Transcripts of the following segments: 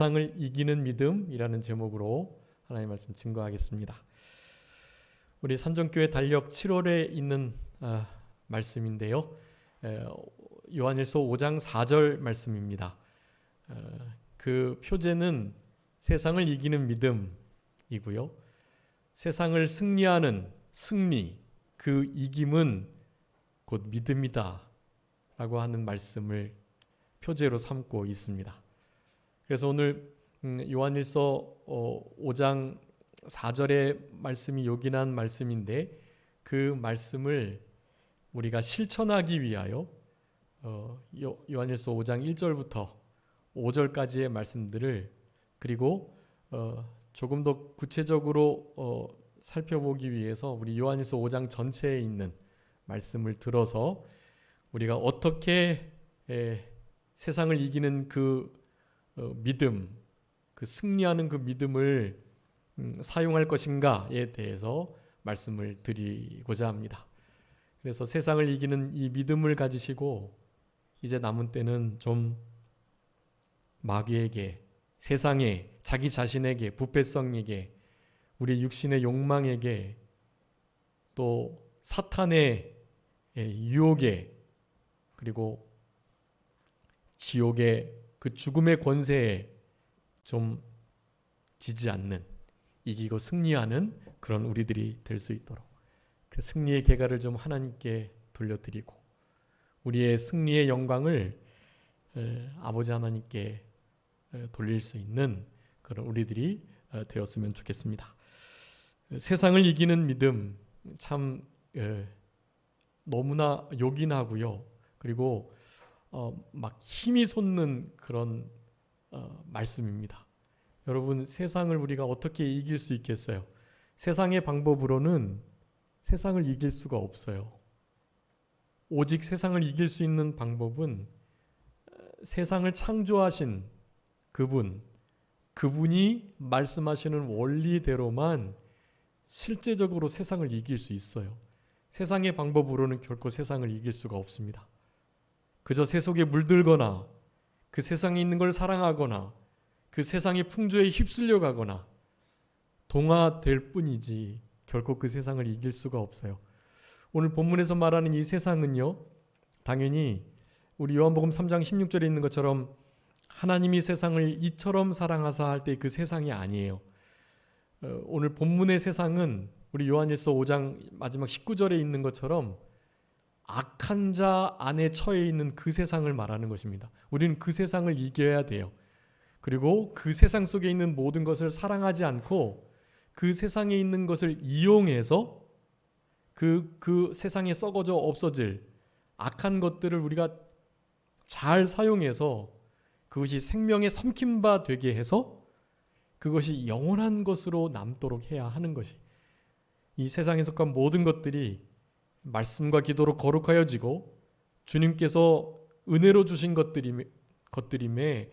세상을 이기는 믿음이라는 제목으로 하나님의 말씀 증거하겠습니다. 우리 산정교회 달력 7월에 있는 말씀인데요. 요한일서 5장 4절 말씀입니다. 그 표제는 세상을 이기는 믿음이고요. 세상을 승리하는 승리, 그 이김은 곧 믿음이다 라고 하는 말씀을 표제로 삼고 있습니다. 그래서 오늘 요한일서 5장 4절의 말씀이 요긴한 말씀인데 그 말씀을 우리가 실천하기 위하여 요한일서 5장 1절부터 5절까지의 말씀들을 그리고 조금 더 구체적으로 살펴보기 위해서 우리 요한일서 5장 전체에 있는 말씀을 들어서 우리가 어떻게 세상을 이기는 그 믿음, 그 승리하는 그 믿음을 사용할 것인가에 대해서 말씀을 드리고자 합니다. 그래서 세상을 이기는 이 믿음을 가지시고 이제 남은 때는 좀 마귀에게, 세상에, 자기 자신에게, 부패성에게, 우리 육신의 욕망에게, 또 사탄의 유혹에, 그리고 지옥의 그 죽음의 권세에 좀 지지 않는, 이기고 승리하는 그런 우리들이 될 수 있도록 그 승리의 계가를 좀 하나님께 돌려드리고 우리의 승리의 영광을 아버지 하나님께 돌릴 수 있는 그런 우리들이 되었으면 좋겠습니다. 세상을 이기는 믿음 참 너무나 요긴하고요. 그리고 막 힘이 솟는 그런 말씀입니다. 여러분, 세상을 우리가 어떻게 이길 수 있겠어요? 세상의 방법으로는 세상을 이길 수가 없어요. 오직 세상을 이길 수 있는 방법은 세상을 창조하신 그분이 말씀하시는 원리대로만 실제적으로 세상을 이길 수 있어요. 세상의 방법으로는 결코 세상을 이길 수가 없습니다. 그저 세속에 물들거나 그 세상에 있는 걸 사랑하거나 그 세상의 풍조에 휩쓸려 가거나 동화될 뿐이지 결코 그 세상을 이길 수가 없어요. 오늘 본문에서 말하는 이 세상은요, 당연히 우리 요한복음 3장 16절에 있는 것처럼 하나님이 세상을 이처럼 사랑하사 할 때 그 세상이 아니에요. 오늘 본문의 세상은 우리 요한일서 5장 마지막 19절에 있는 것처럼 악한 자 안에 처해 있는 그 세상을 말하는 것입니다. 우리는 그 세상을 이겨야 돼요. 그리고 그 세상 속에 있는 모든 것을 사랑하지 않고 그 세상에 있는 것을 이용해서 그 세상에 썩어져 없어질 악한 것들을 우리가 잘 사용해서 그것이 생명의 삼킴바 되게 해서 그것이 영원한 것으로 남도록 해야 하는 것이, 이 세상에 속한 모든 것들이 말씀과 기도로 거룩하여지고 주님께서 은혜로 주신 것들임에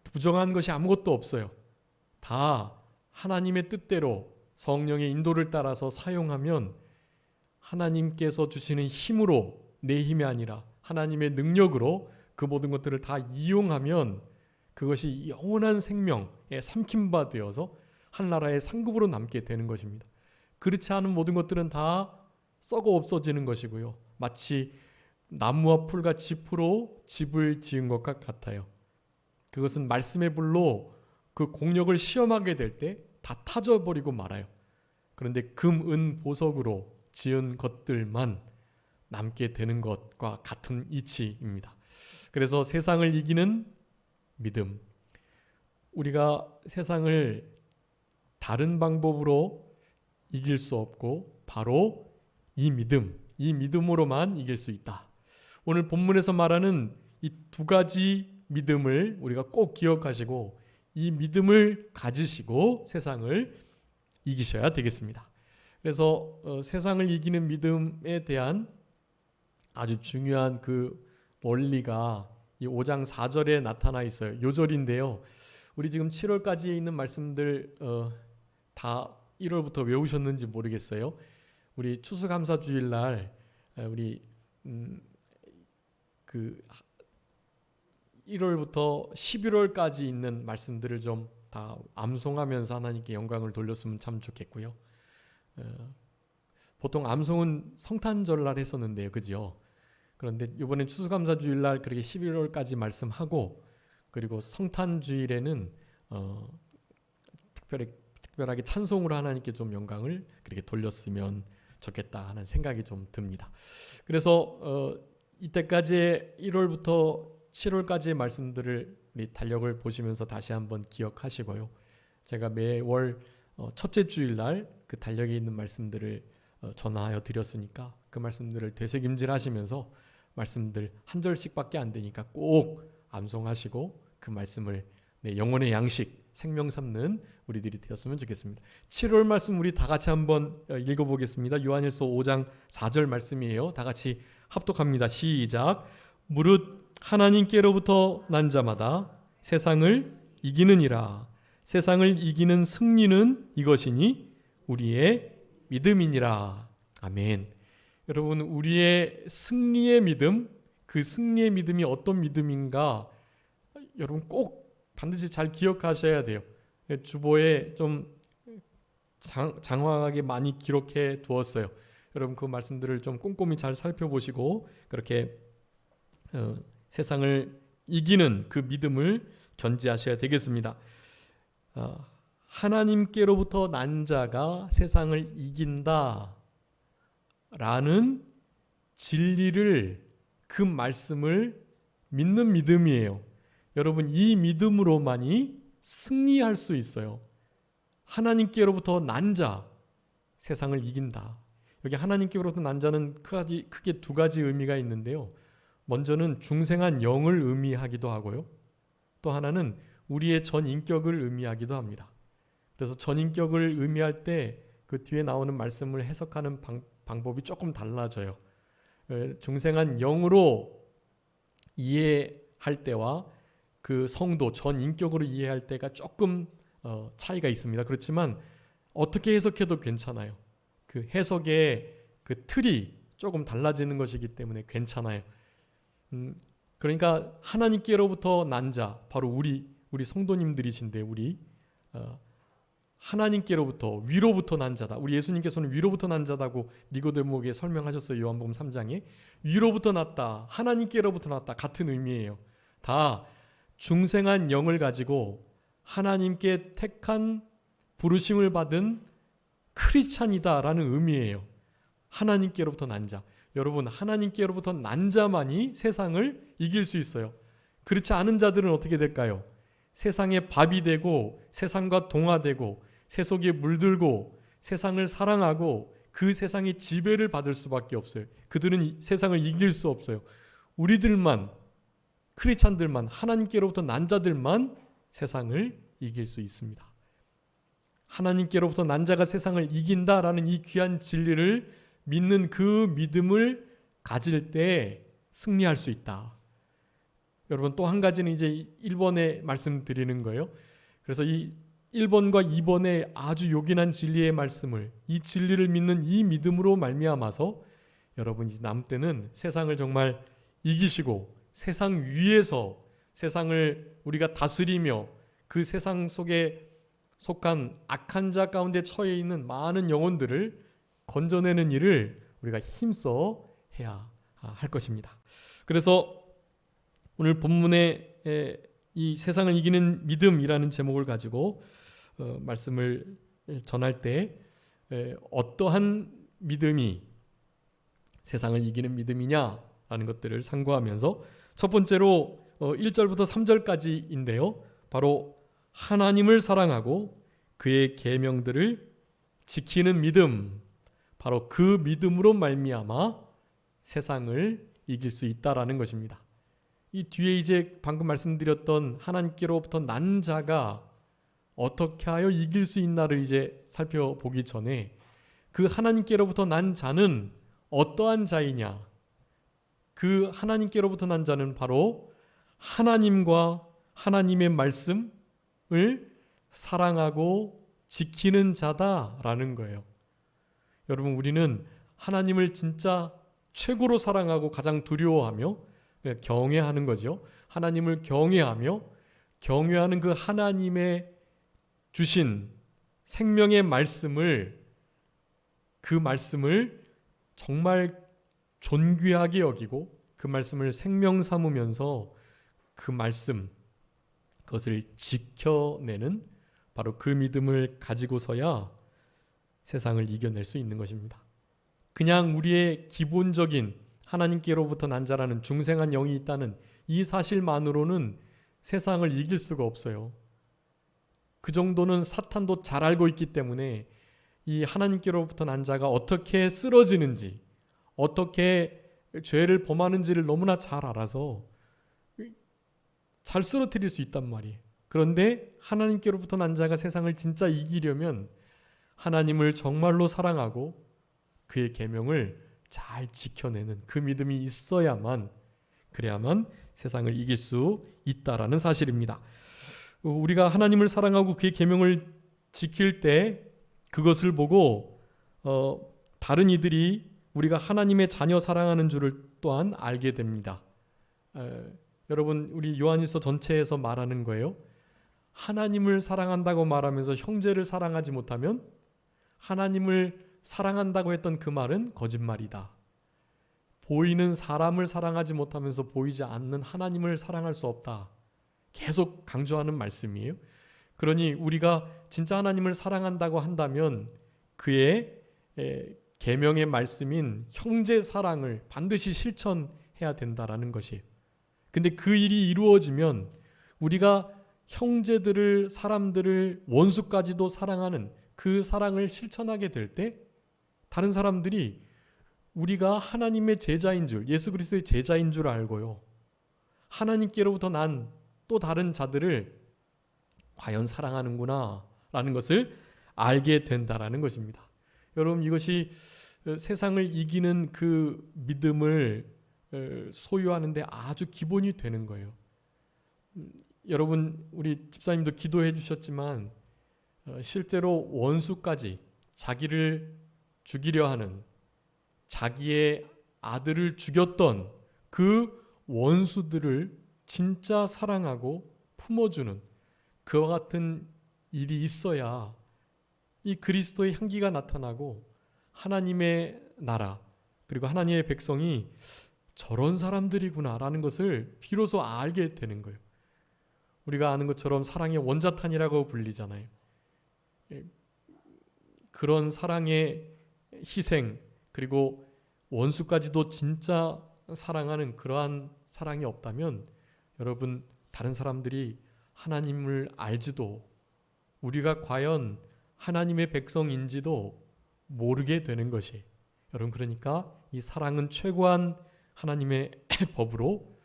부정한 것이 아무것도 없어요. 다 하나님의 뜻대로 성령의 인도를 따라서 사용하면 하나님께서 주시는 힘으로, 내 힘이 아니라 하나님의 능력으로 그 모든 것들을 다 이용하면 그것이 영원한 생명에 삼킴바 되어서 한나라의 상급으로 남게 되는 것입니다. 그렇지 않은 모든 것들은 다 썩어 없어지는 것이고요. 마치 나무와 풀과 짚으로 집을 지은 것과 같아요. 그것은 말씀의 불로 그 공력을 시험하게 될 때 다 타져버리고 말아요. 그런데 금, 은, 보석으로 지은 것들만 남게 되는 것과 같은 이치입니다. 그래서 세상을 이기는 믿음, 우리가 세상을 다른 방법으로 이길 수 없고 바로 이 믿음으로만 이길 수 있다. 오늘 본문에서 말하는 이 두 가지 믿음을 우리가 꼭 기억하시고 이 믿음을 가지시고 세상을 이기셔야 되겠습니다. 그래서 세상을 이기는 믿음에 대한 아주 중요한 그 원리가 이 5장 4절에 나타나 있어요. 요절인데요. 우리 지금 7월까지 있는 말씀들 다 1월부터 외우셨는지 모르겠어요. 우리 추수감사주일날 우리 그 1월부터 11월까지 있는 말씀들을 좀 다 암송하면서 하나님께 영광을 돌렸으면 참 좋겠고요. 보통 암송은 성탄절날 했었는데요, 그죠? 그런데 이번엔 추수감사주일날 그렇게 11월까지 말씀하고, 그리고 성탄주일에는 특별하게 찬송으로 하나님께 좀 영광을 그렇게 돌렸으면 좋겠다 하는 생각이 좀 듭니다. 그래서 이때까지의 1월부터 7월까지의 말씀들을 우리 달력을 보시면서 다시 한번 기억하시고요. 제가 매월 첫째 주일날 그 달력에 있는 말씀들을 전하여 드렸으니까 그 말씀들을 되새김질하시면서 말씀들 한 절씩밖에 안 되니까 꼭 암송하시고 그 말씀을 내 영혼의 양식, 생명 삼는 우리들이 되었으면 좋겠습니다. 7월 말씀 우리 다 같이 한번 읽어보겠습니다. 요한일서 5장 4절 말씀이에요. 다 같이 합독합니다. 시작. 무릇 하나님께로부터 난 자마다 세상을 이기느니라. 세상을 이기는 승리는 이것이니 우리의 믿음이니라. 아멘. 여러분, 우리의 승리의 믿음, 그 승리의 믿음이 어떤 믿음인가 여러분 꼭 반드시 잘 기억하셔야 돼요. 주보에 좀 장황하게 많이 기록해 두었어요. 여러분 그 말씀들을 좀 꼼꼼히 잘 살펴보시고 그렇게 세상을 이기는 그 믿음을 견지하셔야 되겠습니다. 하나님께로부터 난 자가 세상을 이긴다 라는 진리를, 그 말씀을 믿는 믿음이에요. 여러분, 이 믿음으로만이 승리할 수 있어요. 하나님께로부터 난 자, 세상을 이긴다. 여기 하나님께로부터 난 자는 크게 두 가지 의미가 있는데요. 먼저는 중생한 영을 의미하기도 하고요. 또 하나는 우리의 전인격을 의미하기도 합니다. 그래서 전인격을 의미할 때 그 뒤에 나오는 말씀을 해석하는 방법이 조금 달라져요. 중생한 영으로 이해할 때와 그 성도 전인격으로 이해할 때가 조금 차이가 있습니다. 그렇지만 어떻게 해석해도 괜찮아요. 그 해석의 그 틀이 조금 달라지는 것이기 때문에 괜찮아요. 그러니까 하나님께로부터 난 자, 바로 우리 성도님들이신데 우리 하나님께로부터 위로부터 난 자다. 우리 예수님께서는 위로부터 난 자다고 니고데모에게 설명하셨어요. 요한복음 3장에. 위로부터 났다. 하나님께로부터 났다. 같은 의미예요. 다 중생한 영을 가지고 하나님께 택한 부르심을 받은 크리스찬이다라는 의미예요. 하나님께로부터 난 자. 여러분, 하나님께로부터 난 자만이 세상을 이길 수 있어요. 그렇지 않은 자들은 어떻게 될까요? 세상의 밥이 되고 세상과 동화되고 세속에 물들고 세상을 사랑하고 그 세상의 지배를 받을 수밖에 없어요. 그들은 세상을 이길 수 없어요. 우리들만, 크리스찬들만, 하나님께로부터 난 자들만 세상을 이길 수 있습니다. 하나님께로부터 난 자가 세상을 이긴다라는 이 귀한 진리를 믿는 그 믿음을 가질 때 승리할 수 있다. 여러분, 또 한 가지는 이제 1번에 말씀드리는 거예요. 그래서 이 1번과 2번의 아주 요긴한 진리의 말씀을, 이 진리를 믿는 이 믿음으로 말미암아서 여러분이 남 때는 세상을 정말 이기시고 세상 위에서 세상을 우리가 다스리며 그 세상 속에 속한 악한 자 가운데 처해 있는 많은 영혼들을 건져내는 일을 우리가 힘써 해야 할 것입니다. 그래서 오늘 본문에 이 세상을 이기는 믿음이라는 제목을 가지고 말씀을 전할 때 어떠한 믿음이 세상을 이기는 믿음이냐라는 것들을 상고하면서 첫 번째로 1절부터 3절까지인데요. 바로 하나님을 사랑하고 그의 계명들을 지키는 믿음, 바로 그 믿음으로 말미암아 세상을 이길 수 있다라는 것입니다. 이 뒤에 이제 방금 말씀드렸던 하나님께로부터 난 자가 어떻게 하여 이길 수 있나를 이제 살펴보기 전에 그 하나님께로부터 난 자는 어떠한 자이냐? 그 하나님께로부터 난 자는 바로 하나님과 하나님의 말씀을 사랑하고 지키는 자다라는 거예요. 여러분, 우리는 하나님을 진짜 최고로 사랑하고 가장 두려워하며 경외하는 거죠. 하나님을 경외하며 경외하는 그 하나님의 주신 생명의 말씀을, 그 말씀을 정말 존귀하게 여기고 그 말씀을 생명 삼으면서 그 말씀, 그것을 지켜내는 바로 그 믿음을 가지고서야 세상을 이겨낼 수 있는 것입니다. 그냥 우리의 기본적인 하나님께로부터 난 자라는 중생한 영이 있다는 이 사실만으로는 세상을 이길 수가 없어요. 그 정도는 사탄도 잘 알고 있기 때문에 이 하나님께로부터 난 자가 어떻게 쓰러지는지, 어떻게 죄를 범하는지를 너무나 잘 알아서 잘 쓰러뜨릴 수 있단 말이에요. 그런데 하나님께로부터 난 자가 세상을 진짜 이기려면 하나님을 정말로 사랑하고 그의 계명을 잘 지켜내는 그 믿음이 있어야만, 그래야만 세상을 이길 수 있다라는 사실입니다. 우리가 하나님을 사랑하고 그의 계명을 지킬 때 그것을 보고 다른 이들이 우리가 하나님의 자녀 사랑하는 줄을 또한 알게 됩니다. 여러분, 우리 요한일서 전체에서 말하는 거예요. 하나님을 사랑한다고 말하면서 형제를 사랑하지 못하면 하나님을 사랑한다고 했던 그 말은 거짓말이다. 보이는 사람을 사랑하지 못하면서 보이지 않는 하나님을 사랑할 수 없다. 계속 강조하는 말씀이에요. 그러니 우리가 진짜 하나님을 사랑한다고 한다면 그의 계명의 말씀인 형제 사랑을 반드시 실천해야 된다라는 것이에요. 근데 그 일이 이루어지면 우리가 형제들을, 사람들을, 원수까지도 사랑하는 그 사랑을 실천하게 될 때 다른 사람들이 우리가 하나님의 제자인 줄, 예수 그리스도의 제자인 줄 알고요, 하나님께로부터 난 또 다른 자들을 과연 사랑하는구나 라는 것을 알게 된다라는 것입니다. 여러분, 이것이 세상을 이기는 그 믿음을 소유하는데 아주 기본이 되는 거예요. 여러분, 우리 집사님도 기도해 주셨지만 실제로 원수까지, 자기를 죽이려 하는, 자기의 아들을 죽였던 그 원수들을 진짜 사랑하고 품어주는 그와 같은 일이 있어야 이 그리스도의 향기가 나타나고 하나님의 나라, 그리고 하나님의 백성이 저런 사람들이구나라는 것을 비로소 알게 되는 거예요. 우리가 아는 것처럼 사랑의 원자탄이라고 불리잖아요. 그런 사랑의 희생, 그리고 원수까지도 진짜 사랑하는 그러한 사랑이 없다면 여러분, 다른 사람들이 하나님을 알지도, 우리가 과연 하나님의 백성인지도 모르게 되는 것이, 여러분, 그러니까 이 사랑은 최고한 하나님의 법으로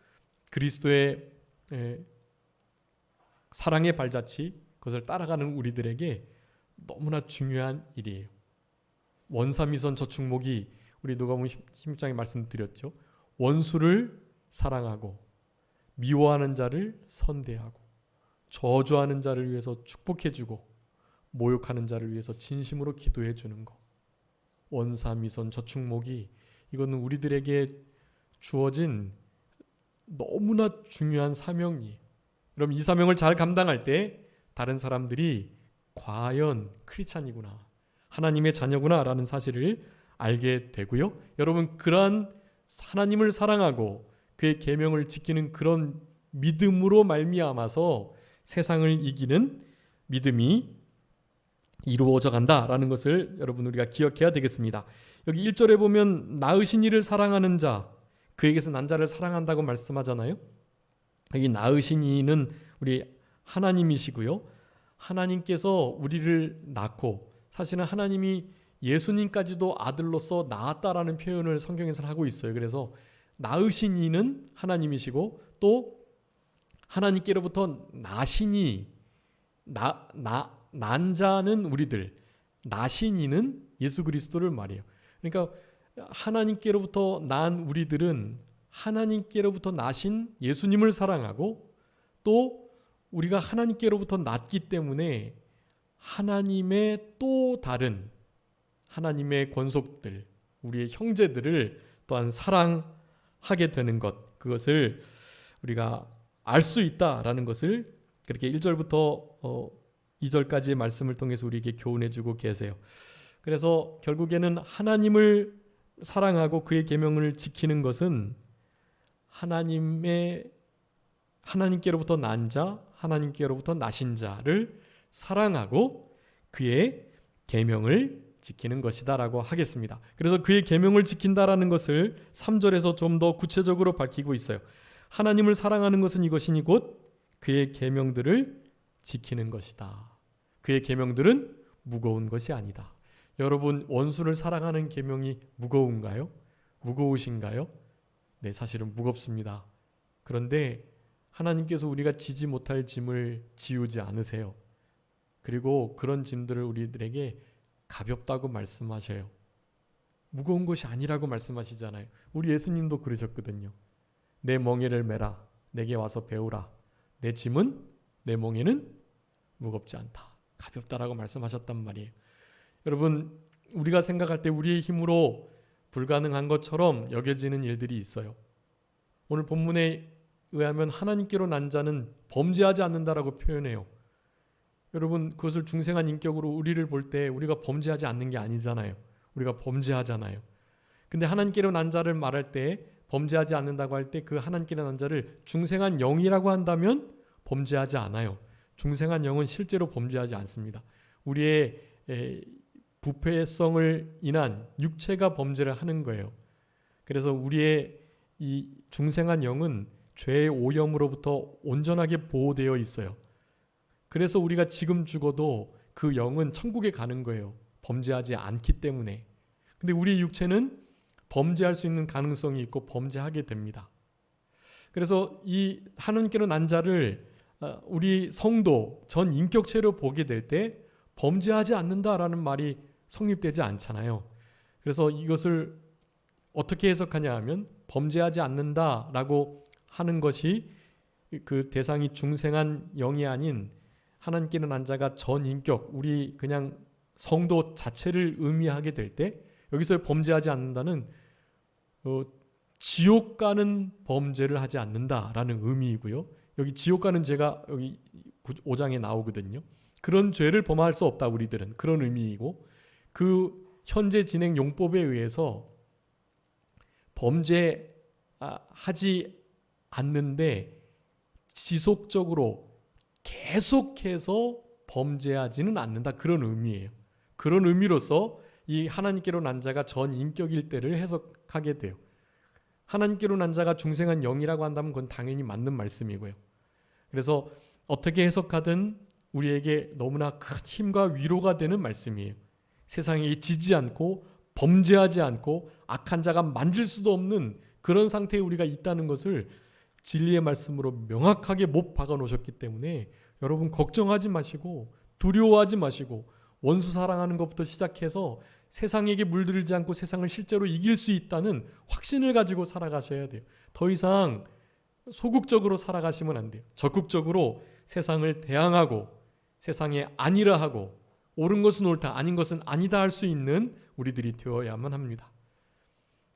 그리스도의 사랑의 발자취, 그것을 따라가는 우리들에게 너무나 중요한 일이에요. 원사미선 저축목이 우리 누가복음 16장에 말씀드렸죠. 원수를 사랑하고 미워하는 자를 선대하고 저주하는 자를 위해서 축복해주고 모욕하는 자를 위해서 진심으로 기도해 주는 것. 원사미선 저축목이, 이거는 우리들에게 주어진 너무나 중요한 사명이에요. 그럼 이 사명을 잘 감당할 때 다른 사람들이 과연 크리스찬이구나, 하나님의 자녀구나 라는 사실을 알게 되고요. 여러분, 그러한 하나님을 사랑하고 그의 계명을 지키는 그런 믿음으로 말미암아서 세상을 이기는 믿음이 이루어져 간다라는 것을 여러분, 우리가 기억해야 되겠습니다. 여기 1절에 보면 낳으신 이를 사랑하는 자, 그에게서 난 자를 사랑한다고 말씀하잖아요. 여기 낳으신 이는 우리 하나님이시고요. 하나님께서 우리를 낳고, 사실은 하나님이 예수님까지도 아들로서 낳았다라는 표현을 성경에서 하고 있어요. 그래서 낳으신 이는 하나님이시고 또 하나님께로부터 나신 이, 난 자는 우리들, 나신 이는 예수 그리스도를 말해요. 그러니까 하나님께로부터 난 우리들은 하나님께로부터 나신 예수님을 사랑하고 또 우리가 하나님께로부터 났기 때문에 하나님의 또 다른 하나님의 권속들, 우리의 형제들을 또한 사랑하게 되는 것, 그것을 우리가 알 수 있다라는 것을 그렇게 1절부터 2절까지의 말씀을 통해서 우리에게 교훈해 주고 계세요. 그래서 결국에는 하나님을 사랑하고 그의 계명을 지키는 것은 하나님께로부터 난 자, 하나님께로부터 나신 자를 사랑하고 그의 계명을 지키는 것이다라고 하겠습니다. 그래서 그의 계명을 지킨다라는 것을 3절에서 좀 더 구체적으로 밝히고 있어요. 하나님을 사랑하는 것은 이것이니 곧 그의 계명들을 지키는 것이다. 그의 계명들은 무거운 것이 아니다. 여러분, 원수를 사랑하는 계명이 무거운가요? 무거우신가요? 네, 사실은 무겁습니다. 그런데 하나님께서 우리가 지지 못할 짐을 지우지 않으세요. 그리고 그런 짐들을 우리들에게 가볍다고 말씀하셔요. 무거운 것이 아니라고 말씀하시잖아요. 우리 예수님도 그러셨거든요. 내 멍에를 메라. 내게 와서 배우라. 내 짐은 내 멍에는 무겁지 않다. 가볍다라고 말씀하셨단 말이에요. 여러분, 우리가 생각할 때 우리의 힘으로 불가능한 것처럼 여겨지는 일들이 있어요. 오늘 본문에 의하면 하나님께로 난 자는 범죄하지 않는다라고 표현해요. 여러분, 그것을 중생한 인격으로 우리를 볼 때 우리가 범죄하지 않는 게 아니잖아요. 우리가 범죄하잖아요. 근데 하나님께로 난 자를 말할 때 범죄하지 않는다고 할 때 그 하나님께로 난 자를 중생한 영이라고 한다면 범죄하지 않아요. 중생한 영은 실제로 범죄하지 않습니다. 우리의 부패성을 인한 육체가 범죄를 하는 거예요. 그래서 우리의 이 중생한 영은 죄의 오염으로부터 온전하게 보호되어 있어요. 그래서 우리가 지금 죽어도 그 영은 천국에 가는 거예요. 범죄하지 않기 때문에. 근데 우리 육체는 범죄할 수 있는 가능성이 있고 범죄하게 됩니다. 그래서 이 하나님께로 난 자를 우리 성도 전 인격체로 보게 될 때 범죄하지 않는다라는 말이 성립되지 않잖아요. 그래서 이것을 어떻게 해석하냐 하면 범죄하지 않는다라고 하는 것이 그 대상이 중생한 영이 아닌 하나님께로 난 자가 전 인격, 우리 그냥 성도 자체를 의미하게 될 때 여기서 범죄하지 않는다는 지옥 가는 범죄를 하지 않는다라는 의미이고요. 여기 지옥 가는 죄가 여기 5장에 나오거든요. 그런 죄를 범할 수 없다 우리들은 그런 의미이고 그 현재 진행 용법에 의해서 범죄하지 않는데 지속적으로 계속해서 범죄하지는 않는다 그런 의미예요. 그런 의미로서 이 하나님께로 난 자가 전 인격일 때를 해석하게 돼요. 하나님께로 난 자가 중생한 영이라고 한다면 그건 당연히 맞는 말씀이고요. 그래서 어떻게 해석하든 우리에게 너무나 큰 힘과 위로가 되는 말씀이에요. 세상에 지지 않고 범죄하지 않고 악한 자가 만질 수도 없는 그런 상태에 우리가 있다는 것을 진리의 말씀으로 명확하게 못 박아 놓으셨기 때문에 여러분 걱정하지 마시고 두려워하지 마시고 원수 사랑하는 것부터 시작해서 세상에게 물들지 않고 세상을 실제로 이길 수 있다는 확신을 가지고 살아가셔야 돼요. 더 이상 소극적으로 살아가시면 안 돼요. 적극적으로 세상을 대항하고 세상에 아니라 하고 옳은 것은 옳다, 아닌 것은 아니다 할 수 있는 우리들이 되어야만 합니다.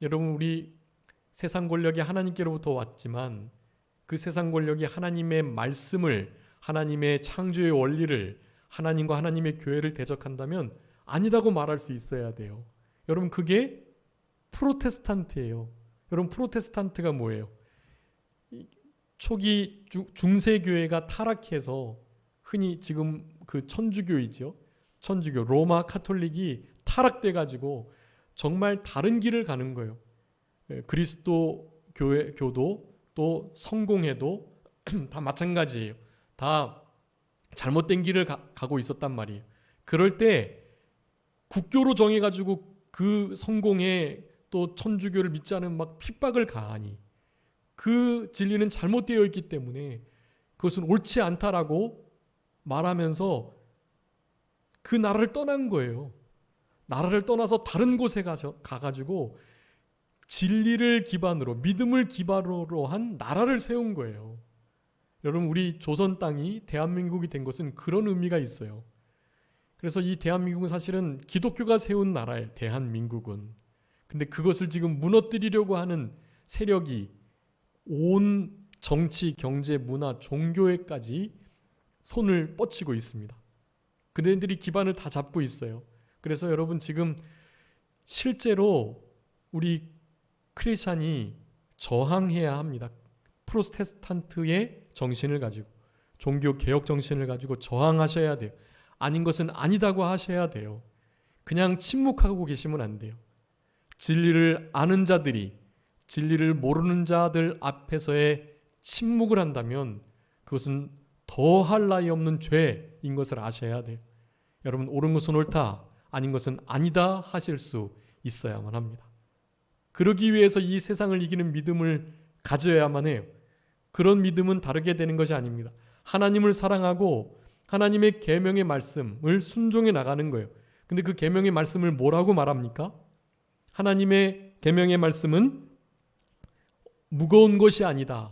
여러분, 우리 세상 권력이 하나님께로부터 왔지만 그 세상 권력이 하나님의 말씀을, 하나님의 창조의 원리를, 하나님과 하나님의 교회를 대적한다면 아니다고 말할 수 있어야 돼요. 여러분, 그게 프로테스탄트예요. 여러분, 프로테스탄트가 뭐예요? 초기 중세교회가 타락해서 흔히 지금 그 천주교이죠. 천주교 로마 카톨릭이 타락돼가지고 정말 다른 길을 가는 거예요. 그리스도 교도 또 성공회도 다 마찬가지예요. 다 잘못된 길을 가고 있었단 말이에요. 그럴 때 국교로 정해가지고 그 성공회 또 천주교를 믿지 않은 막 핍박을 가하니 그 진리는 잘못되어 있기 때문에 그것은 옳지 않다라고 말하면서 그 나라를 떠난 거예요. 나라를 떠나서 다른 곳에 가가지고 진리를 기반으로 믿음을 기반으로 한 나라를 세운 거예요. 여러분, 우리 조선 땅이 대한민국이 된 것은 그런 의미가 있어요. 그래서 이 대한민국은 사실은 기독교가 세운 나라예요. 대한민국은. 근데 그것을 지금 무너뜨리려고 하는 세력이 온 정치, 경제, 문화, 종교에까지 손을 뻗치고 있습니다. 그네들이 기반을 다 잡고 있어요. 그래서 여러분 지금 실제로 우리 크리스찬이 저항해야 합니다. 프로테스탄트의 정신을 가지고, 종교 개혁 정신을 가지고 저항하셔야 돼요. 아닌 것은 아니다고 하셔야 돼요. 그냥 침묵하고 계시면 안 돼요. 진리를 아는 자들이 진리를 모르는 자들 앞에서의 침묵을 한다면 그것은 더할 나위 없는 죄인 것을 아셔야 돼요. 여러분, 옳은 것은 옳다, 아닌 것은 아니다 하실 수 있어야만 합니다. 그러기 위해서 이 세상을 이기는 믿음을 가져야만 해요. 그런 믿음은 다르게 되는 것이 아닙니다. 하나님을 사랑하고 하나님의 계명의 말씀을 순종해 나가는 거예요. 근데 그 계명의 말씀을 뭐라고 말합니까? 하나님의 계명의 말씀은 무거운 것이 아니다.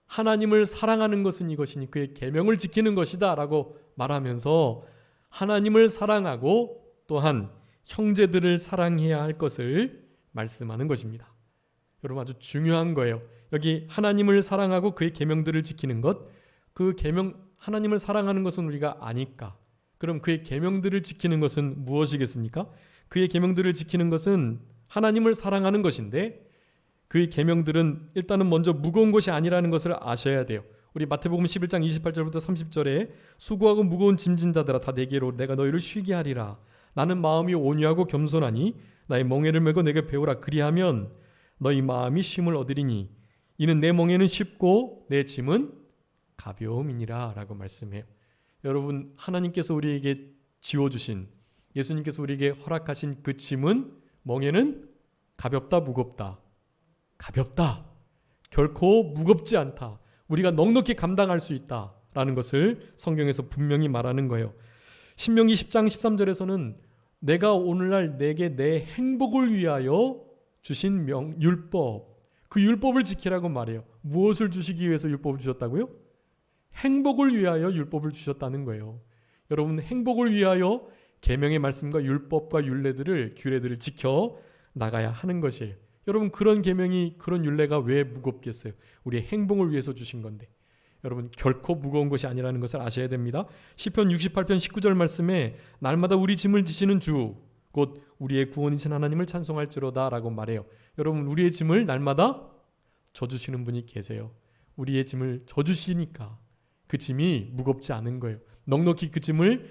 하나님을 사랑하는 것은 이것이니 그의 계명을 지키는 것이다 라고 말하면서 하나님을 사랑하고 또한 형제들을 사랑해야 할 것을 말씀하는 것입니다. 여러분, 아주 중요한 거예요. 여기 하나님을 사랑하고 그의 계명들을 지키는 것, 그 계명, 하나님을 사랑하는 것은 우리가 아니까 그럼 그의 계명들을 지키는 것은 무엇이겠습니까? 그의 계명들을 지키는 것은 하나님을 사랑하는 것인데 그의 계명들은 일단은 먼저 무거운 것이 아니라는 것을 아셔야 돼요. 우리 마태복음 11장 28절부터 30절에 수고하고 무거운 짐진 자들아 다 내게로 내가 너희를 쉬게 하리라. 나는 마음이 온유하고 겸손하니 나의 멍에를 메고 내게 배우라. 그리하면 너희 마음이 쉼을 얻으리니 이는 내 멍에는 쉽고 내 짐은 가벼움이니라 라고 말씀해요. 여러분, 하나님께서 우리에게 지워주신, 예수님께서 우리에게 허락하신 그 짐은, 멍에는 가볍다 무겁다? 가볍다. 결코 무겁지 않다. 우리가 넉넉히 감당할 수 있다라는 것을 성경에서 분명히 말하는 거예요. 신명기 10장 13절에서는 내가 오늘날 내게 내 행복을 위하여 주신 율법, 그 율법을 지키라고 말해요. 무엇을 주시기 위해서 율법을 주셨다고요? 행복을 위하여 율법을 주셨다는 거예요. 여러분, 행복을 위하여 계명의 말씀과 율법과 규례들을 지켜 나가야 하는 것이에요. 여러분, 그런 계명이, 그런 율례가 왜 무겁겠어요? 우리의 행복을 위해서 주신 건데. 여러분, 결코 무거운 것이 아니라는 것을 아셔야 됩니다. 시편 68편 19절 말씀에 날마다 우리 짐을 지시는 주, 곧 우리의 구원이신 하나님을 찬송할지로다 라고 말해요. 여러분, 우리의 짐을 날마다 져주시는 분이 계세요. 우리의 짐을 져주시니까 그 짐이 무겁지 않은 거예요. 넉넉히 그 짐을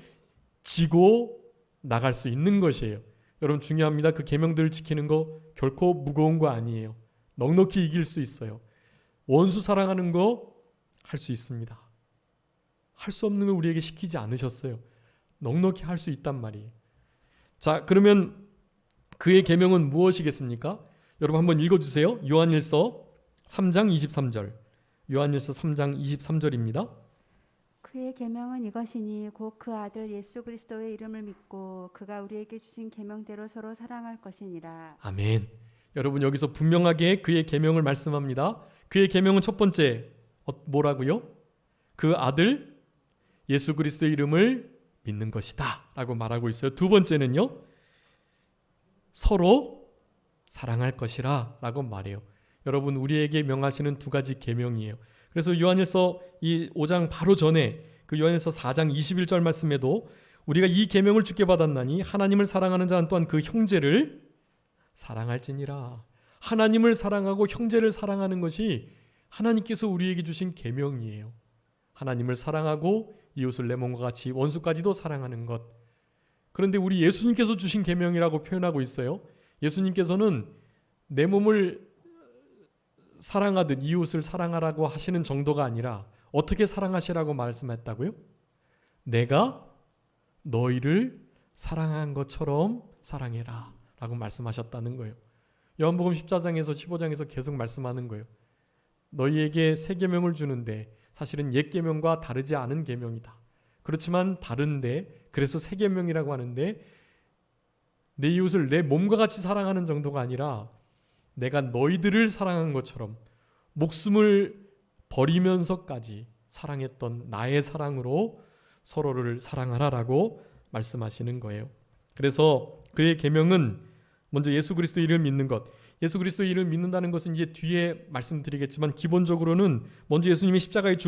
지고 나갈 수 있는 것이에요. 여러분, 중요합니다. 그 계명들을 지키는 거 결코 무거운 거 아니에요. 넉넉히 이길 수 있어요. 원수 사랑하는 거 할 수 있습니다. 할 수 없는 걸 우리에게 시키지 않으셨어요. 넉넉히 할 수 있단 말이에요. 자, 그러면 그의 계명은 무엇이겠습니까? 여러분 한번 읽어주세요. 요한일서 3장 23절. 요한일서 3장 23절입니다. 그의 계명은 이것이니 곧 그 아들 예수 그리스도의 이름을 믿고 그가 우리에게 주신 계명대로 서로 사랑할 것이니라. 아멘. 여러분, 여기서 분명하게 그의 계명을 말씀합니다. 그의 계명은 첫 번째 뭐라고요? 그 아들 예수 그리스도의 이름을 믿는 것이다 라고 말하고 있어요. 두 번째는요, 서로 사랑할 것이라 라고 말해요. 여러분, 우리에게 명하시는 두 가지 계명이에요. 그래서 요한일서 이 5장 바로 전에 그 요한일서 4장 21절 말씀에도 우리가 이 계명을 주께 받았나니 하나님을 사랑하는 자는 또한 그 형제를 사랑할지니라. 하나님을 사랑하고 형제를 사랑하는 것이 하나님께서 우리에게 주신 계명이에요. 하나님을 사랑하고 이웃을 내 몸과 같이 원수까지도 사랑하는 것. 그런데 우리 예수님께서 주신 계명이라고 표현하고 있어요. 예수님께서는 내 몸을 사랑하듯 이웃을 사랑하라고 하시는 정도가 아니라 어떻게 사랑하시라고 말씀했다고요? 내가 너희를 사랑한 것처럼 사랑해라 라고 말씀하셨다는 거예요. 요한복음 14장에서 15장에서 계속 말씀하는 거예요. 너희에게 새 계명을 주는데 사실은 옛 계명과 다르지 않은 계명이다. 그렇지만 다른데, 그래서 새 계명이라고 하는데 내 이웃을 내 몸과 같이 사랑하는 정도가 아니라 내가 너희들을 사랑한 것처럼 목숨을 버리면서까지 사랑했던 나의 사랑으로 서로를 사랑하라라고 말씀하시는 거예요. 그래서 그의 계명은 먼저 예수 그리스도 이름을 믿는 것. 예수 그리스도의 이름을 믿는다는 것은 이제 뒤에 말씀드리겠지만 기본적으로는 먼저 예수님의 십자가의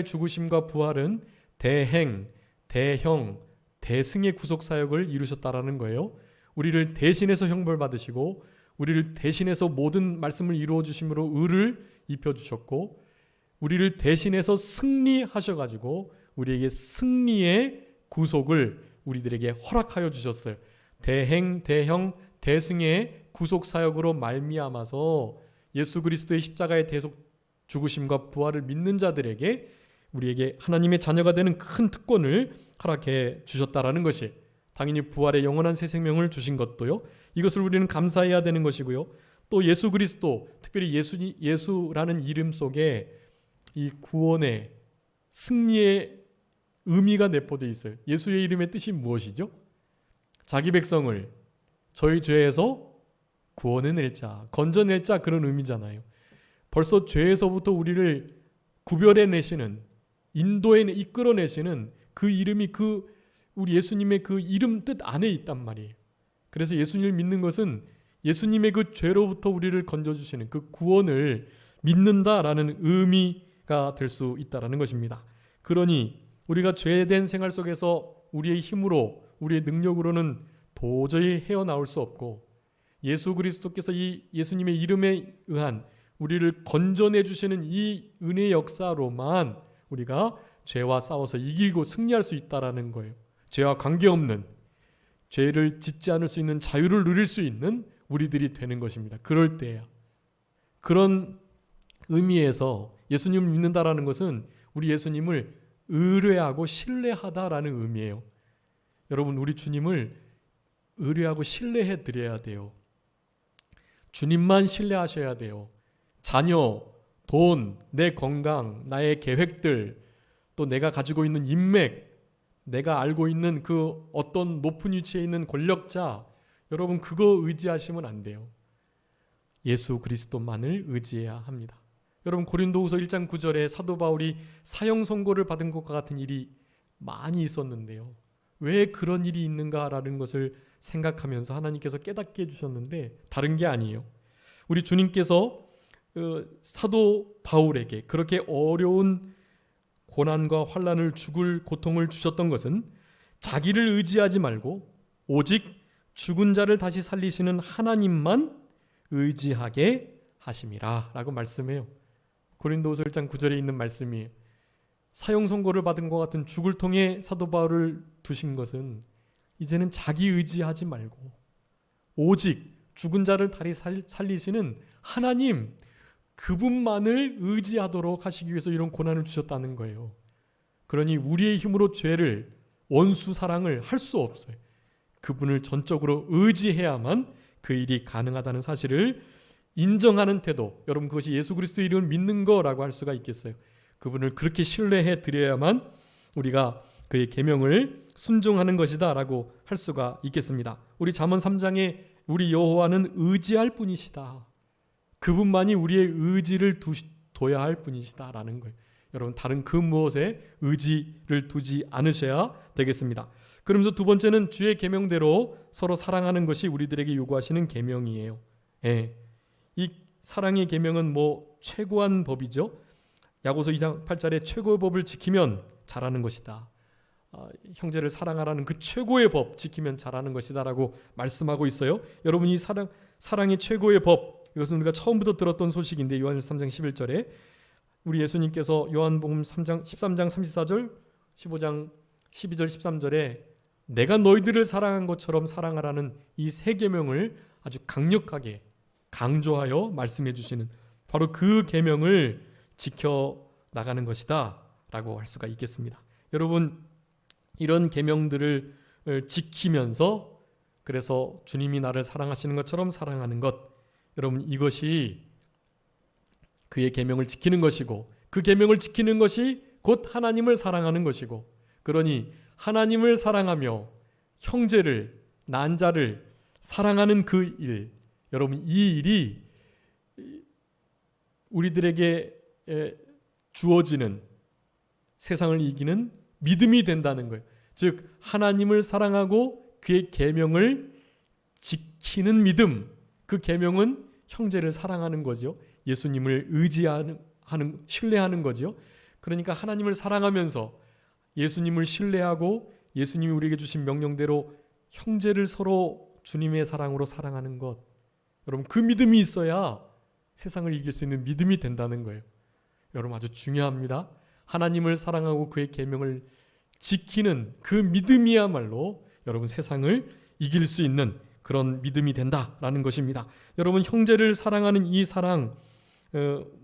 죽으심과 부활은 대행, 대형, 대승의 구속 사역을 이루셨다라는 거예요. 우리를 대신해서 형벌받으시고 우리를 대신해서 모든 말씀을 이루어 주심으로 의를 입혀 주셨고 우리를 대신해서 승리하셔가지고 우리에게 승리의 구속을 우리들에게 허락하여 주셨어요. 대행, 대형, 대승의 구속 사역으로 말미암아서 예수 그리스도의 십자가의 대속 죽으심과 부활을 믿는 자들에게 우리에게 하나님의 자녀가 되는 큰 특권을 허락해 주셨다라는 것이 당연히 부활의 영원한 새 생명을 주신 것도요. 이것을 우리는 감사해야 되는 것이고요. 또 예수 그리스도, 특별히 예수라는 이름 속에 이 구원의 승리의 의미가 내포되어 있어요. 예수의 이름의 뜻이 무엇이죠? 자기 백성을 저희 죄에서 구원해낼 자, 건져낼 자 그런 의미잖아요. 벌써 죄에서부터 우리를 구별해내시는 이끌어내시는 그 이름이 우리 예수님의 그 이름 뜻 안에 있단 말이에요. 그래서 예수님을 믿는 것은 예수님의 그 죄로부터 우리를 건져주시는 그 구원을 믿는다라는 의미가 될 수 있다라는 것입니다. 그러니 우리가 죄된 생활 속에서 우리의 힘으로 우리의 능력으로는 도저히 헤어나올 수 없고 예수 그리스도께서 이 예수님의 이름에 의한 우리를 건져내 주시는 이 은혜의 역사로만 우리가 죄와 싸워서 이기고 승리할 수 있다라는 거예요. 죄와 관계없는 죄를 짓지 않을 수 있는 자유를 누릴 수 있는 우리들이 되는 것입니다. 그럴 때야. 그런 의미에서 예수님을 믿는다라는 것은 우리 예수님을 의뢰하고 신뢰하다라는 의미예요. 여러분 우리 주님을 의뢰하고 신뢰해 드려야 돼요. 주님만 신뢰하셔야 돼요. 자녀, 돈, 내 건강, 나의 계획들, 또 내가 가지고 있는 인맥, 내가 알고 있는 그 어떤 높은 위치에 있는 권력자, 여러분 그거 의지하시면 안 돼요. 예수 그리스도만을 의지해야 합니다. 여러분 고린도후서 1장 9절에 사도 바울이 사형 선고를 받은 것과 같은 일이 많이 있었는데요. 왜 그런 일이 있는가라는 것을 생각하면서 하나님께서 깨닫게 해주셨는데 다른 게 아니에요. 우리 주님께서 사도 바울에게 그렇게 어려운 고난과 환난을 죽을 고통을 주셨던 것은 자기를 의지하지 말고 오직 죽은 자를 다시 살리시는 하나님만 의지하게 하심이라 라고 말씀해요. 고린도후서 1장 9절에 있는 말씀이에요. 사형 선고를 받은 것 같은 죽을 통해 사도 바울을 두신 것은 이제는 자기 의지하지 말고 오직 죽은 자를 다시 살리시는 하나님 그분만을 의지하도록 하시기 위해서 이런 고난을 주셨다는 거예요. 그러니 우리의 힘으로 죄를 원수 사랑을 할 수 없어요. 그분을 전적으로 의지해야만 그 일이 가능하다는 사실을 인정하는 태도, 여러분 그것이 예수 그리스도의 이름을 믿는 거라고 할 수가 있겠어요. 그분을 그렇게 신뢰해 드려야만 우리가 그의 계명을 순종하는 것이다 라고 할 수가 있겠습니다. 우리 잠언 3장에 우리 여호와는 의지할 분이시다. 그분만이 우리의 의지를 둬야 할 분이시다 라는 거예요. 여러분 다른 그 무엇에 의지를 두지 않으셔야 되겠습니다. 그러면서 두 번째는 주의 계명대로 서로 사랑하는 것이 우리들에게 요구하시는 계명이에요. 이 사랑의 계명은 최고한 법이죠. 야고보서 2장 8절에 최고의 법을 지키면 잘하는 것이다. 형제를 사랑하라는 그 최고의 법 지키면 잘하는 것이다 라고 말씀하고 있어요. 여러분 이 사랑의 최고의 법, 이것은 우리가 처음부터 들었던 소식인데 요한일서 3장 11절에 우리 예수님께서 요한복음 13장 34절 15장 12절 13절에 내가 너희들을 사랑한 것처럼 사랑하라는 이 세 계명을 아주 강력하게 강조하여 말씀해 주시는 바로 그 계명을 지켜 나가는 것이다 라고 할 수가 있겠습니다. 여러분 이런 계명들을 지키면서 그래서 주님이 나를 사랑하시는 것처럼 사랑하는 것, 여러분 이것이 그의 계명을 지키는 것이고 그 계명을 지키는 것이 곧 하나님을 사랑하는 것이고, 그러니 하나님을 사랑하며 형제를 난자를 사랑하는 그 일, 여러분 이 일이 우리들에게 주어지는 세상을 이기는 믿음이 된다는 거예요. 즉 하나님을 사랑하고 그의 계명을 지키는 믿음, 그 계명은 형제를 사랑하는 거죠. 예수님을 의지하는 신뢰하는 거죠. 그러니까 하나님을 사랑하면서 예수님을 신뢰하고 예수님이 우리에게 주신 명령대로 형제를 서로 주님의 사랑으로 사랑하는 것. 여러분 그 믿음이 있어야 세상을 이길 수 있는 믿음이 된다는 거예요. 여러분 아주 중요합니다. 하나님을 사랑하고 그의 계명을 지키는 그 믿음이야말로 여러분 세상을 이길 수 있는 그런 믿음이 된다라는 것입니다. 여러분 형제를 사랑하는 이 사랑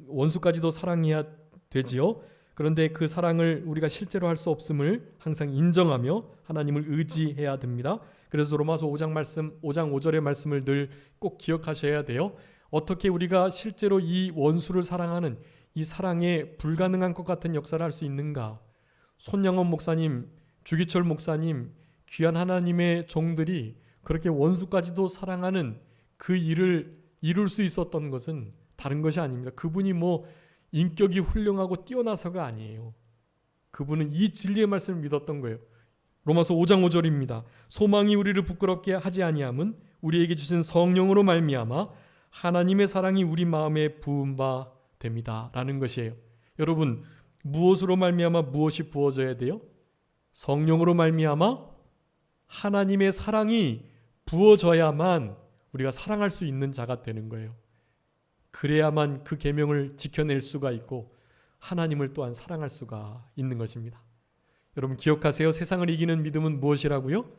원수까지도 사랑해야 되지요. 그런데 그 사랑을 우리가 실제로 할 수 없음을 항상 인정하며 하나님을 의지해야 됩니다. 그래서 로마서 5장 5절의 말씀을 늘 꼭 기억하셔야 돼요. 어떻게 우리가 실제로 이 원수를 사랑하는 이 사랑에 불가능한 것 같은 역사를 할 수 있는가? 손영원 목사님, 주기철 목사님, 귀한 하나님의 종들이 그렇게 원수까지도 사랑하는 그 일을 이룰 수 있었던 것은 다른 것이 아닙니다. 그분이 뭐 인격이 훌륭하고 뛰어나서가 아니에요. 그분은 이 진리의 말씀을 믿었던 거예요. 로마서 5장 5절입니다. 소망이 우리를 부끄럽게 하지 아니함은 우리에게 주신 성령으로 말미암아 하나님의 사랑이 우리 마음에 부은 바 됩니다. 라는 것이에요. 여러분 무엇으로 말미암아 무엇이 부어져야 돼요? 성령으로 말미암아 하나님의 사랑이 부어져야만 우리가 사랑할 수 있는 자가 되는 거예요. 그래야만 그 계명을 지켜낼 수가 있고 하나님을 또한 사랑할 수가 있는 것입니다. 여러분 기억하세요. 세상을 이기는 믿음은 무엇이라고요?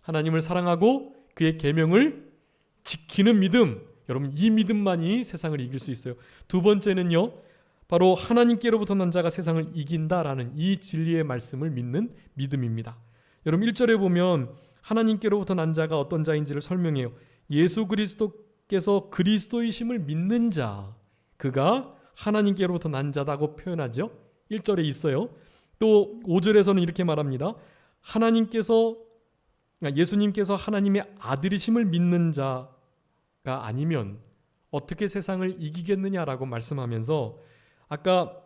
하나님을 사랑하고 그의 계명을 지키는 믿음. 여러분 이 믿음만이 세상을 이길 수 있어요. 두 번째는요. 바로 하나님께로부터 난 자가 세상을 이긴다라는 이 진리의 말씀을 믿는 믿음입니다. 여러분 1절에 보면 하나님께로부터 난 자가 어떤 자인지를 설명해요. 예수 그리스도께서 그리스도이심을 믿는 자, 그가 하나님께로부터 난 자다고 표현하죠. 1절에 있어요. 또 5절에서는 이렇게 말합니다. 예수님께서 하나님의 아들이심을 믿는 자가 아니면 어떻게 세상을 이기겠느냐라고 말씀하면서 아까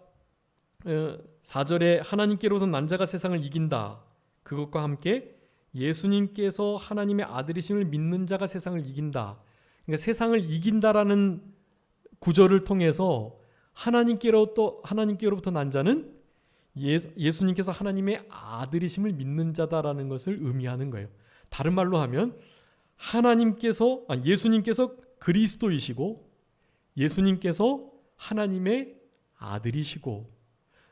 4절에 하나님께로부터 난 자가 세상을 이긴다. 그것과 함께 예수님께서 하나님의 아들이심을 믿는 자가 세상을 이긴다. 그러니까 세상을 이긴다라는 구절을 통해서 하나님께로부터 난 자는 예수님께서 하나님의 아들이심을 믿는 자다라는 것을 의미하는 거예요. 다른 말로 하면 예수님께서 그리스도이시고 예수님께서 하나님의 아들이시고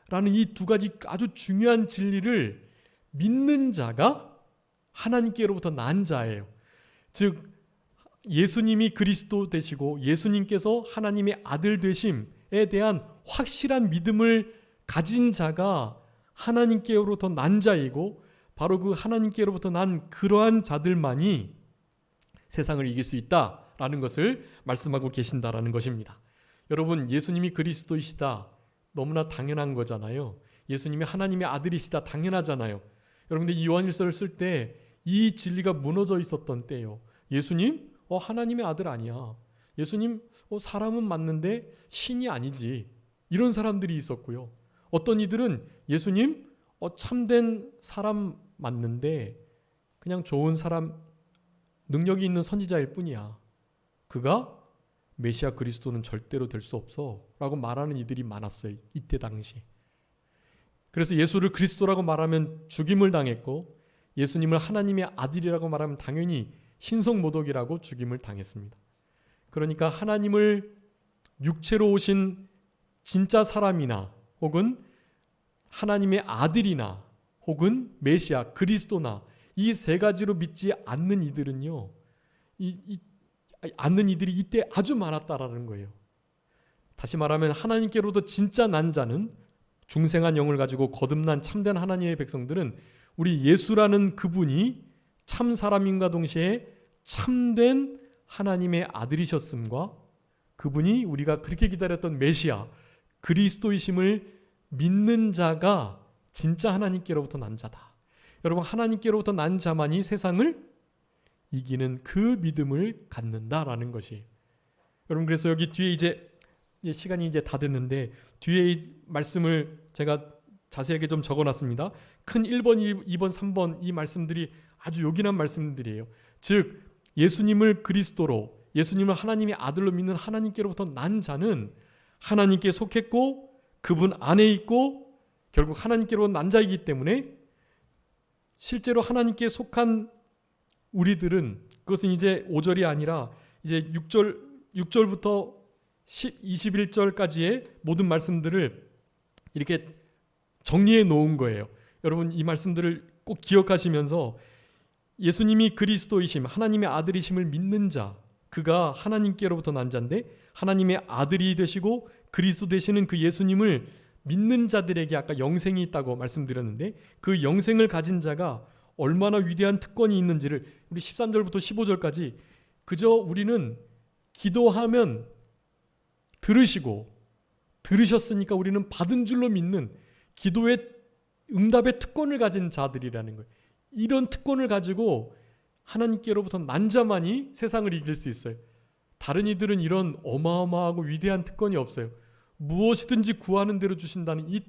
라는 이 두 가지 아주 중요한 진리를 믿는 자가 하나님께로부터 난 자예요. 즉 예수님이 그리스도 되시고 예수님께서 하나님의 아들 되심에 대한 확실한 믿음을 가진 자가 하나님께로부터 난 자이고 바로 그 하나님께로부터 난 그러한 자들만이 세상을 이길 수 있다라는 것을 말씀하고 계신다라는 것입니다. 여러분 예수님이 그리스도이시다 너무나 당연한 거잖아요. 예수님이 하나님의 아들이시다 당연하잖아요. 여러분들 이 요한일서를 쓸 때 이 진리가 무너져 있었던 때예요. 예수님 하나님의 아들 아니야. 예수님 사람은 맞는데 신이 아니지. 이런 사람들이 있었고요. 어떤 이들은 예수님 참된 사람 맞는데 그냥 좋은 사람 능력이 있는 선지자일 뿐이야. 그가 메시아 그리스도는 절대로 될 수 없어 라고 말하는 이들이 많았어요. 이때 당시. 그래서 예수를 그리스도라고 말하면 죽임을 당했고 예수님을 하나님의 아들이라고 말하면 당연히 신성모독이라고 죽임을 당했습니다. 그러니까 하나님을 육체로 오신 진짜 사람이나 혹은 하나님의 아들이나 혹은 메시아 그리스도나 이 세 가지로 믿지 않는 이들은요. 않는 이들이 이때 아주 많았다라는 거예요. 다시 말하면 하나님께로부터 진짜 난 자는 중생한 영을 가지고 거듭난 참된 하나님의 백성들은 우리 예수라는 그분이 참 사람인과 동시에 참된 하나님의 아들이셨음과 그분이 우리가 그렇게 기다렸던 메시아 그리스도이심을 믿는 자가 진짜 하나님께로부터 난 자다. 여러분 하나님께로부터 난 자만이 세상을 이기는 그 믿음을 갖는다라는 것이. 여러분 그래서 여기 뒤에 이제 시간이 이제 다 됐는데 뒤에 이 말씀을 제가 자세하게 좀 적어놨습니다. 큰 1번, 2번, 3번 이 말씀들이 아주 요긴한 말씀들이에요. 즉 예수님을 그리스도로 예수님을 하나님의 아들로 믿는 하나님께로부터 난 자는 하나님께 속했고 그분 안에 있고 결국 하나님께로부터 난 자이기 때문에 실제로 하나님께 속한 우리들은 그것은 이제 5절이 아니라 이제 6절부터 21절까지의 모든 말씀들을 이렇게 정리해 놓은 거예요. 여러분 이 말씀들을 꼭 기억하시면서 예수님이 그리스도이심 하나님의 아들이심을 믿는 자 그가 하나님께로부터 난 자인데 하나님의 아들이 되시고 그리스도 되시는 그 예수님을 믿는 자들에게 아까 영생이 있다고 말씀드렸는데 그 영생을 가진 자가 얼마나 위대한 특권이 있는지를 우리 13절부터 15절까지 그저 우리는 기도하면 들으셨으니까 우리는 받은 줄로 믿는 기도의 응답의 특권을 가진 자들이라는 거예요. 이런 특권을 가지고 하나님께로부터 난 자만이 세상을 이길 수 있어요. 다른 이들은 이런 어마어마하고 위대한 특권이 없어요. 무엇이든지 구하는 대로 주신다는 이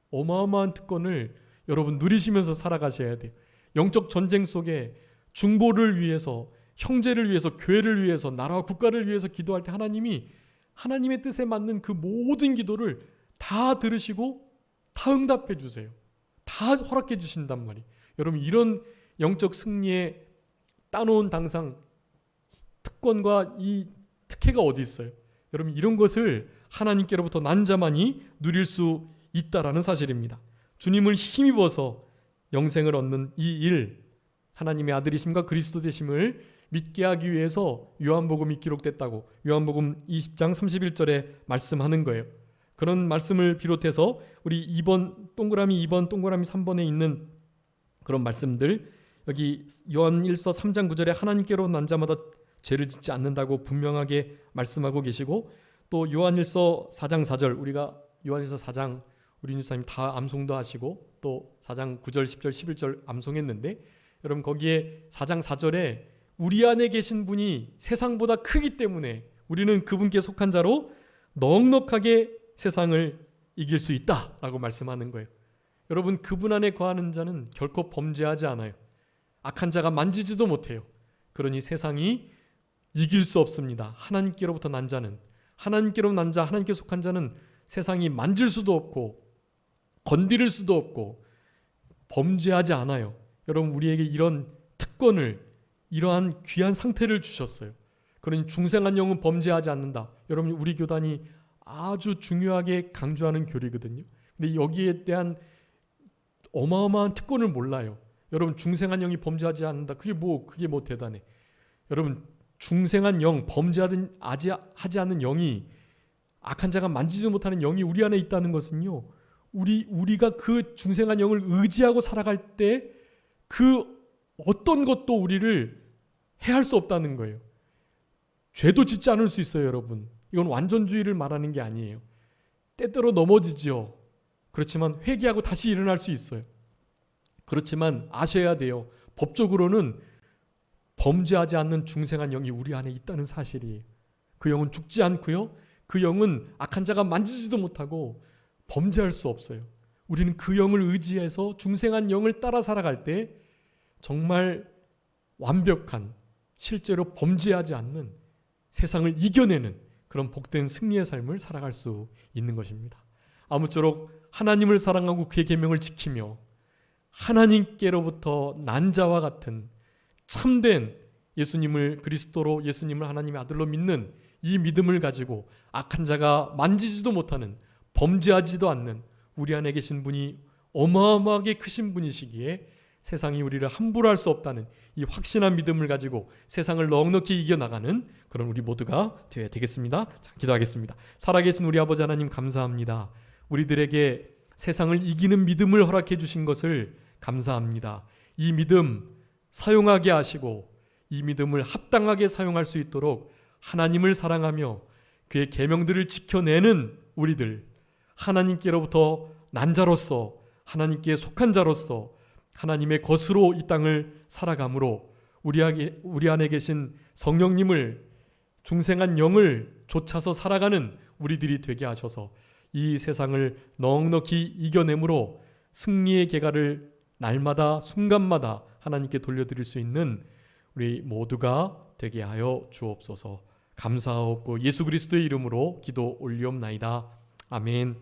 어마어마한 특권을 여러분 누리시면서 살아가셔야 돼요. 영적 전쟁 속에 중보를 위해서, 형제를 위해서, 교회를 위해서, 나라와 국가를 위해서 기도할 때 하나님이 하나님의 뜻에 맞는 그 모든 기도를 다 들으시고 다 응답해 주세요. 다 허락해 주신단 말이에요. 여러분 이런 영적 승리에 따놓은 당상 특권과 이 특혜가 어디 있어요? 여러분 이런 것을 하나님께로부터 난 자만이 누릴 수 있다라는 사실입니다. 주님을 힘입어서 영생을 얻는 이 일, 하나님의 아들이심과 그리스도 되심을 믿게 하기 위해서 요한복음이 기록됐다고 요한복음 20장 31절에 말씀하는 거예요. 그런 말씀을 비롯해서 우리 2번 동그라미 2번 동그라미 3번에 있는 그런 말씀들 여기 요한일서 3장 9절에 하나님께로 난 자마다 죄를 짓지 않는다고 분명하게 말씀하고 계시고 또 요한일서 4장 4절 우리가 요한일서 4장 우리 유사님 다 암송도 하시고 또 4장 9절 10절 11절 암송했는데 여러분 거기에 4장 4절에 우리 안에 계신 분이 세상보다 크기 때문에 우리는 그분께 속한 자로 넉넉하게 세상을 이길 수 있다라고 말씀하는 거예요. 여러분 그분 안에 거하는 자는 결코 범죄하지 않아요. 악한 자가 만지지도 못해요. 그러니 세상이 이길 수 없습니다. 하나님께로부터 난 자는 하나님께로 난 자, 하나님께 속한 자는 세상이 만질 수도 없고 건드릴 수도 없고 범죄하지 않아요. 여러분 우리에게 이런 특권을 이러한 귀한 상태를 주셨어요. 그러니 중생한 영은 범죄하지 않는다. 여러분 우리 교단이 아주 중요하게 강조하는 교리거든요. 근데 여기에 대한 어마어마한 특권을 몰라요. 여러분 중생한 영이 범죄하지 않는다. 그게 뭐 대단해. 여러분 중생한 영, 범죄하지 않는 영이 악한 자가 만지지 못하는 영이 우리 안에 있다는 것은요. 우리가 그 중생한 영을 의지하고 살아갈 때 그 어떤 것도 우리를 해할 수 없다는 거예요. 죄도 짓지 않을 수 있어요, 여러분. 이건 완전주의를 말하는 게 아니에요. 때때로 넘어지죠. 그렇지만 회개하고 다시 일어날 수 있어요. 그렇지만 아셔야 돼요. 법적으로는 범죄하지 않는 중생한 영이 우리 안에 있다는 사실이에요. 그 영은 죽지 않고요. 그 영은 악한 자가 만지지도 못하고 범죄할 수 없어요. 우리는 그 영을 의지해서 중생한 영을 따라 살아갈 때 정말 완벽한 실제로 범죄하지 않는 세상을 이겨내는 그런 복된 승리의 삶을 살아갈 수 있는 것입니다. 아무쪼록 하나님을 사랑하고 그의 계명을 지키며 하나님께로부터 난 자와 같은 참된 예수님을 그리스도로 예수님을 하나님의 아들로 믿는 이 믿음을 가지고 악한 자가 만지지도 못하는 범죄하지도 않는 우리 안에 계신 분이 어마어마하게 크신 분이시기에 세상이 우리를 함부로 할 수 없다는 이 확신한 믿음을 가지고 세상을 넉넉히 이겨나가는 그런 우리 모두가 되어야 되겠습니다. 자, 기도하겠습니다. 살아계신 우리 아버지 하나님 감사합니다. 우리들에게 세상을 이기는 믿음을 허락해 주신 것을 감사합니다. 이 믿음 사용하게 하시고 이 믿음을 합당하게 사용할 수 있도록 하나님을 사랑하며 그의 계명들을 지켜내는 우리들 하나님께로부터 난 자로서 하나님께 속한 자로서 하나님의 것으로 이 땅을 살아가므로 우리 안에 계신 성령님을 중생한 영을 쫓아서 살아가는 우리들이 되게 하셔서 이 세상을 넉넉히 이겨내므로 승리의 계가를 날마다 순간마다 하나님께 돌려드릴 수 있는 우리 모두가 되게 하여 주옵소서. 감사하옵고 예수 그리스도의 이름으로 기도 올리옵나이다. 아멘.